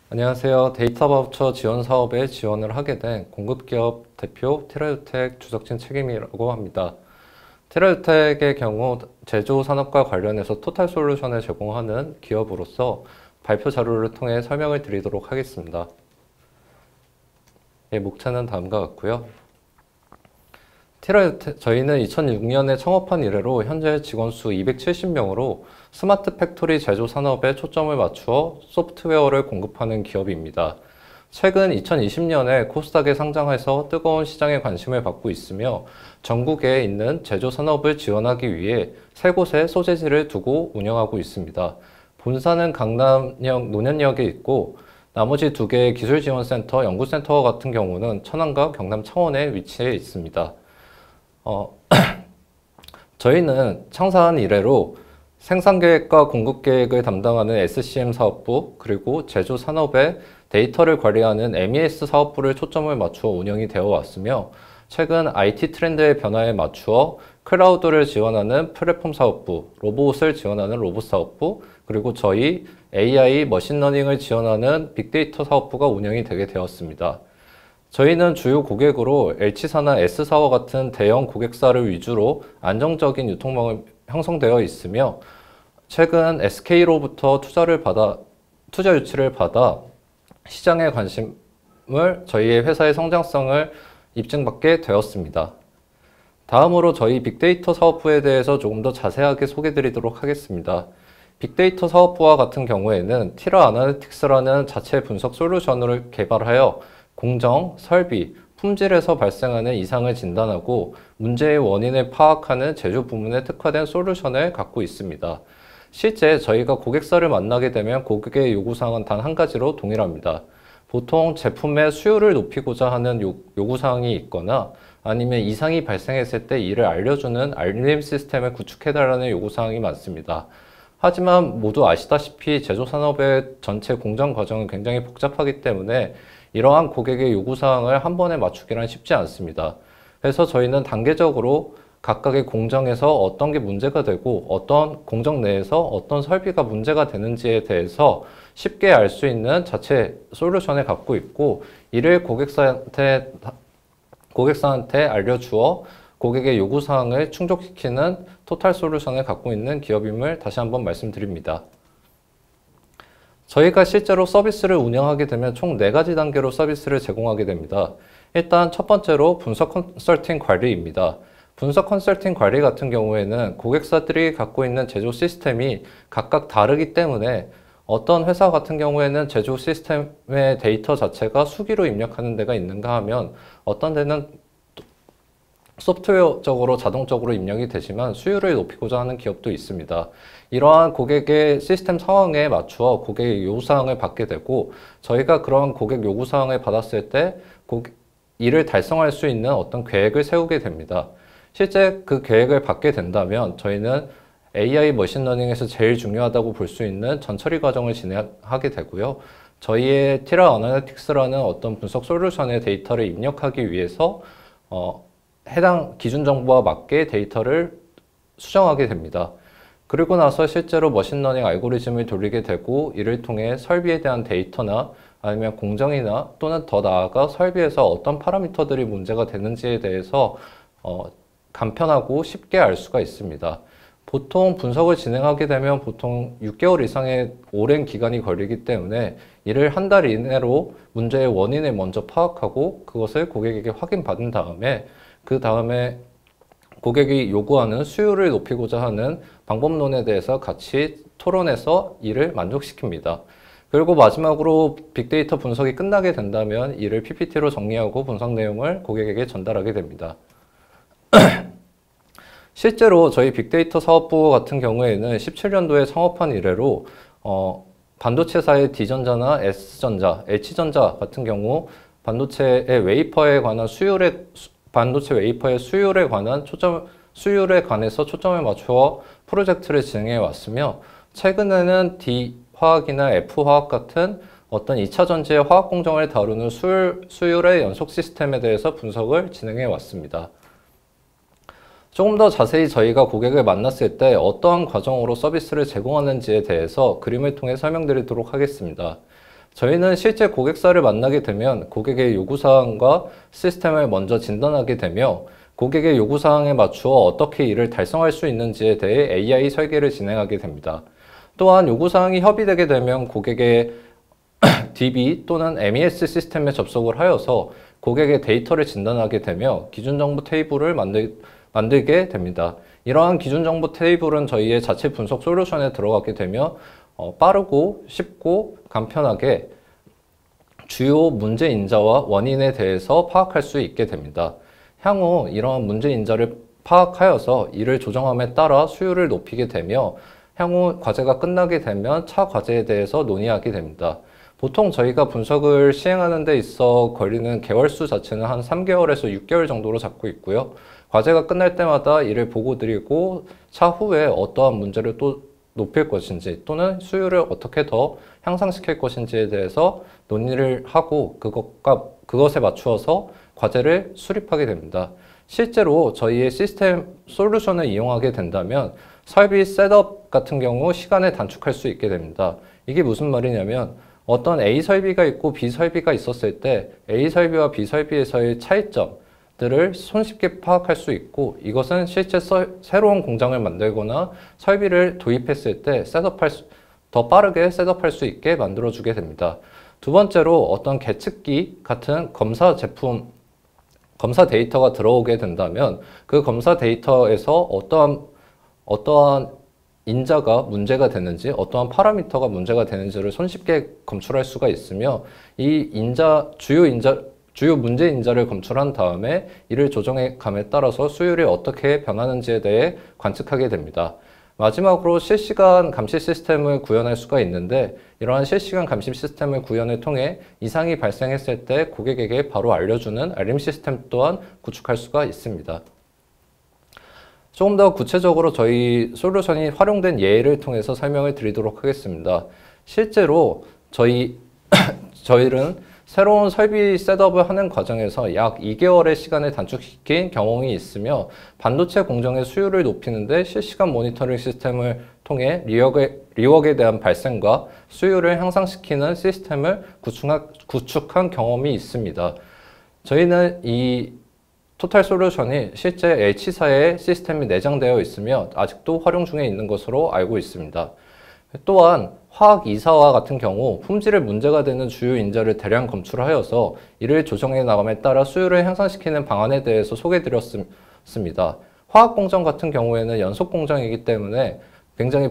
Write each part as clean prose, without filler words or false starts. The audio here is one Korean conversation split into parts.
안녕하세요. 데이터 바우처 지원 사업에 지원을 하게 된 공급기업 대표 테라유텍 주석진 책임이라고 합니다. 테라유텍의 경우 제조 산업과 관련해서 토탈 솔루션을 제공하는 기업으로서 발표 자료를 통해 설명을 드리도록 하겠습니다. 목차는 다음과 같고요. 저희는 2006년에 창업한 이래로 현재 직원 수 270명으로 스마트 팩토리 제조 산업에 초점을 맞추어 소프트웨어를 공급하는 기업입니다. 최근 2020년에 코스닥에 상장해서 뜨거운 시장에 관심을 받고 있으며 전국에 있는 제조 산업을 지원하기 위해 3곳의 소재지를 두고 운영하고 있습니다. 본사는 강남역 논현역에 있고 나머지 2개의 기술지원센터, 연구센터 같은 경우는 천안과 경남 창원에 위치해 있습니다. 저희는 창사한 이래로 생산계획과 공급계획을 담당하는 SCM 사업부, 그리고 제조 산업의 데이터를 관리하는 MES 사업부를 초점을 맞추어 운영이 되어 왔으며, 최근 IT 트렌드의 변화에 맞추어 클라우드를 지원하는 플랫폼 사업부, 로봇을 지원하는 로봇 사업부, 그리고 저희 AI 머신러닝을 지원하는 빅데이터 사업부가 운영이 되게 되었습니다. 저희는 주요 고객으로 L치사나 S사와 같은 대형 고객사를 위주로 안정적인 유통망을 형성되어 있으며, 최근 SK로부터 투자 유치를 받아 시장의 관심을 저희의 회사의 성장성을 입증받게 되었습니다. 다음으로 저희 빅데이터 사업부에 대해서 조금 더 자세하게 소개드리도록 하겠습니다. 빅데이터 사업부와 같은 경우에는 티라 아나리틱스라는 자체 분석 솔루션을 개발하여 공정, 설비, 품질에서 발생하는 이상을 진단하고 문제의 원인을 파악하는 제조 부문에 특화된 솔루션을 갖고 있습니다. 실제 저희가 고객사를 만나게 되면 고객의 요구사항은 단 한 가지로 동일합니다. 보통 제품의 수요를 높이고자 하는 요구사항이 있거나 아니면 이상이 발생했을 때 이를 알려주는 알림 시스템을 구축해달라는 요구사항이 많습니다. 하지만 모두 아시다시피 제조산업의 전체 공정 과정은 굉장히 복잡하기 때문에 이러한 고객의 요구사항을 한 번에 맞추기란 쉽지 않습니다. 그래서 저희는 단계적으로 각각의 공정에서 어떤 게 문제가 되고 어떤 공정 내에서 어떤 설비가 문제가 되는지에 대해서 쉽게 알 수 있는 자체 솔루션을 갖고 있고, 이를 고객사한테 알려주어 고객의 요구사항을 충족시키는 토탈 솔루션을 갖고 있는 기업임을 다시 한번 말씀드립니다. 저희가 실제로 서비스를 운영하게 되면 총 4가지 단계로 서비스를 제공하게 됩니다. 일단 첫 번째로 분석 컨설팅 관리입니다. 분석 컨설팅 관리 같은 경우에는 고객사들이 갖고 있는 제조 시스템이 각각 다르기 때문에 어떤 회사 같은 경우에는 제조 시스템의 데이터 자체가 수기로 입력하는 데가 있는가 하면 어떤 데는 소프트웨어적으로 자동적으로 입력이 되지만 수율을 높이고자 하는 기업도 있습니다. 이러한 고객의 시스템 상황에 맞추어 고객의 요구사항을 받게 되고, 저희가 그러한 고객 요구사항을 받았을 때 이를 달성할 수 있는 어떤 계획을 세우게 됩니다. 실제 그 계획을 받게 된다면 저희는 AI 머신러닝에서 제일 중요하다고 볼 수 있는 전처리 과정을 진행하게 되고요. 저희의 티라 아나리틱스라는 어떤 분석 솔루션의 데이터를 입력하기 위해서 해당 기준 정보와 맞게 데이터를 수정하게 됩니다. 그리고 나서 실제로 머신러닝 알고리즘을 돌리게 되고, 이를 통해 설비에 대한 데이터나 아니면 공정이나 또는 더 나아가 설비에서 어떤 파라미터들이 문제가 되는지에 대해서 간편하고 쉽게 알 수가 있습니다. 보통 분석을 진행하게 되면 보통 6개월 이상의 오랜 기간이 걸리기 때문에 이를 한 달 이내로 문제의 원인을 먼저 파악하고 그것을 고객에게 확인받은 다음에 그 다음에 고객이 요구하는 수요를 높이고자 하는 방법론에 대해서 같이 토론해서 이를 만족시킵니다. 그리고 마지막으로 빅데이터 분석이 끝나게 된다면 이를 PPT로 정리하고 분석 내용을 고객에게 전달하게 됩니다. 실제로 저희 빅데이터 사업부 같은 경우에는 17년도에 창업한 이래로 반도체사의 D전자나 S전자, H전자 같은 경우 반도체 웨이퍼에 관한 수율에 관해서 초점을 맞추어 프로젝트를 진행해 왔으며, 최근에는 D화학이나 F화학 같은 어떤 2차 전지의 화학 공정을 다루는 수율의 연속 시스템에 대해서 분석을 진행해 왔습니다. 조금 더 자세히 저희가 고객을 만났을 때 어떠한 과정으로 서비스를 제공하는지에 대해서 그림을 통해 설명드리도록 하겠습니다. 저희는 실제 고객사를 만나게 되면 고객의 요구사항과 시스템을 먼저 진단하게 되며 고객의 요구사항에 맞추어 어떻게 이를 달성할 수 있는지에 대해 AI 설계를 진행하게 됩니다. 또한 요구사항이 협의되게 되면 고객의 DB 또는 MES 시스템에 접속을 하여서 고객의 데이터를 진단하게 되며 기준정보 테이블을 만들게 됩니다. 이러한 기준정보 테이블은 저희의 자체 분석 솔루션에 들어가게 되며 빠르고 쉽고 간편하게 주요 문제 인자와 원인에 대해서 파악할 수 있게 됩니다. 향후 이러한 문제 인자를 파악하여서 이를 조정함에 따라 수율을 높이게 되며 향후 과제가 끝나게 되면 차 과제에 대해서 논의하게 됩니다. 보통 저희가 분석을 시행하는 데 있어 걸리는 개월수 자체는 한 3개월에서 6개월 정도로 잡고 있고요. 과제가 끝날 때마다 이를 보고 드리고 차후에 어떠한 문제를 또 높일 것인지 또는 수율을 어떻게 더 향상시킬 것인지에 대해서 논의를 하고 그것에 맞추어서 과제를 수립하게 됩니다. 실제로 저희의 시스템 솔루션을 이용하게 된다면 설비 셋업 같은 경우 시간을 단축할 수 있게 됩니다. 이게 무슨 말이냐면 어떤 A 설비가 있고 B 설비가 있었을 때 A 설비와 B 설비에서의 차이점들을 손쉽게 파악할 수 있고 이것은 실제 새로운 공장을 만들거나 설비를 도입했을 때 더 빠르게 셋업할 수 있게 만들어주게 됩니다. 두 번째로 어떤 계측기 같은 검사 데이터가 들어오게 된다면 그 검사 데이터에서 어떠한 인자가 문제가 되는지, 어떠한 파라미터가 문제가 되는지를 손쉽게 검출할 수가 있으며 이 주요 문제 인자를 검출한 다음에 이를 조정해 감에 따라서 수율이 어떻게 변하는지에 대해 관측하게 됩니다. 마지막으로 실시간 감시 시스템을 구현할 수가 있는데 이러한 실시간 감시 시스템을 구현을 통해 이상이 발생했을 때 고객에게 바로 알려주는 알림 시스템 또한 구축할 수가 있습니다. 조금 더 구체적으로 저희 솔루션이 활용된 예를 통해서 설명을 드리도록 하겠습니다. 실제로 저희는 새로운 설비 셋업을 하는 과정에서 약 2개월의 시간을 단축시킨 경험이 있으며 반도체 공정의 수율을 높이는데 실시간 모니터링 시스템을 통해 리웍에 대한 발생과 수율을 향상시키는 시스템을 구축한 경험이 있습니다. 저희는 이 토탈 솔루션이 실제 H사의 시스템이 내장되어 있으며 아직도 활용 중에 있는 것으로 알고 있습니다. 또한 화학 2사와 같은 경우 품질에 문제가 되는 주요 인자를 대량 검출하여서 이를 조정해 나감에 따라 수율을 향상시키는 방안에 대해서 소개드렸습니다. 화학 공정 같은 경우에는 연속 공정이기 때문에 굉장히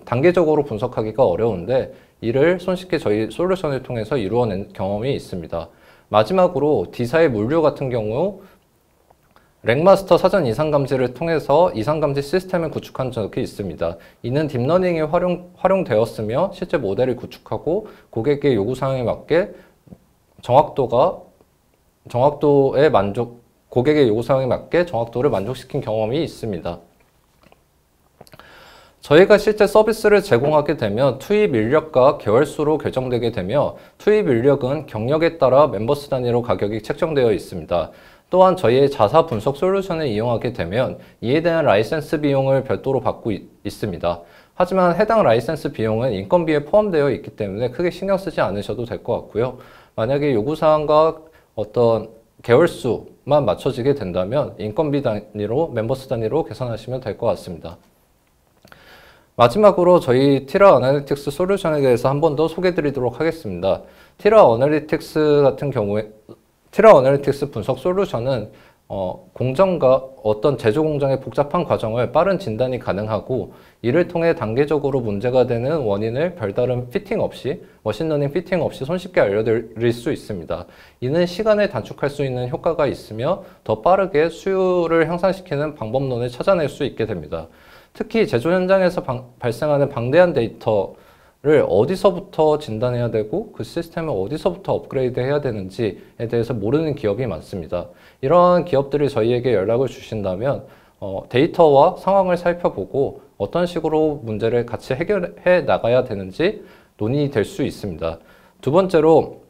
단계적으로 분석하기가 어려운데 이를 손쉽게 저희 솔루션을 통해서 이루어낸 경험이 있습니다. 마지막으로 D사의 물류 같은 경우 렉마스터 사전 이상감지를 통해서 이상감지 시스템을 구축한 적이 있습니다. 이는 딥러닝이 활용되었으며 실제 모델을 구축하고 고객의 요구사항에 맞게 고객의 요구사항에 맞게 정확도를 만족시킨 경험이 있습니다. 저희가 실제 서비스를 제공하게 되면 투입 인력과 개월수로 결정되게 되며 투입 인력은 경력에 따라 멤버스 단위로 가격이 책정되어 있습니다. 또한 저희의 자사 분석 솔루션을 이용하게 되면 이에 대한 라이센스 비용을 별도로 받고 있습니다. 하지만 해당 라이센스 비용은 인건비에 포함되어 있기 때문에 크게 신경 쓰지 않으셔도 될 것 같고요. 만약에 요구사항과 어떤 개월수만 맞춰지게 된다면 인건비 단위로, 멤버스 단위로 계산하시면 될 것 같습니다. 마지막으로 저희 티라 어널리틱스 솔루션에 대해서 한 번 더 소개해 드리도록 하겠습니다. 티라 어널리틱스 분석 솔루션은 공정과 어떤 제조 공정의 복잡한 과정을 빠른 진단이 가능하고 이를 통해 단계적으로 문제가 되는 원인을 별다른 머신러닝 피팅 없이 손쉽게 알려드릴 수 있습니다. 이는 시간을 단축할 수 있는 효과가 있으며 더 빠르게 수율을 향상시키는 방법론을 찾아낼 수 있게 됩니다. 특히 제조 현장에서 발생하는 방대한 데이터를 어디서부터 진단해야 되고 그 시스템을 어디서부터 업그레이드 해야 되는지에 대해서 모르는 기업이 많습니다. 이러한 기업들이 저희에게 연락을 주신다면 데이터와 상황을 살펴보고 어떤 식으로 문제를 같이 해결해 나가야 되는지 논의될 수 있습니다. 두 번째로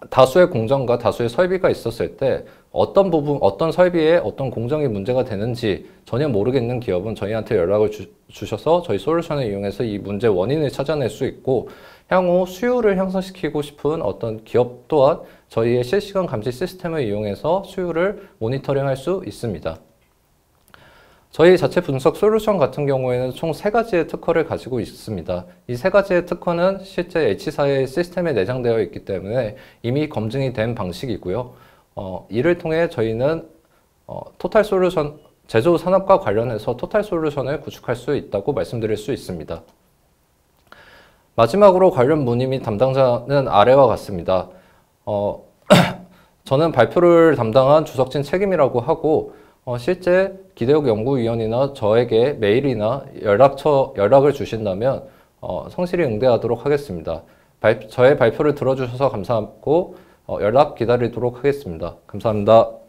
다수의 공정과 다수의 설비가 있었을 때 어떤 부분, 어떤 설비에 어떤 공정이 문제가 되는지 전혀 모르겠는 기업은 저희한테 연락을 주셔서 저희 솔루션을 이용해서 이 문제 원인을 찾아낼 수 있고, 향후 수율을 향상시키고 싶은 어떤 기업 또한 저희의 실시간 감지 시스템을 이용해서 수율을 모니터링할 수 있습니다. 저희 자체 분석 솔루션 같은 경우에는 총 3가지의 특허를 가지고 있습니다. 이 3가지의 특허는 실제 H사의 시스템에 내장되어 있기 때문에 이미 검증이 된 방식이고요. 이를 통해 저희는 토탈 솔루션, 제조 산업과 관련해서 토탈 솔루션을 구축할 수 있다고 말씀드릴 수 있습니다. 마지막으로 관련 문의 및 담당자는 아래와 같습니다. 저는 발표를 담당한 주석진 책임이라고 하고, 실제 기대역 연구위원이나 저에게 메일이나 연락을 주신다면 성실히 응대하도록 하겠습니다. 저의 발표를 들어주셔서 감사하고 연락 기다리도록 하겠습니다. 감사합니다.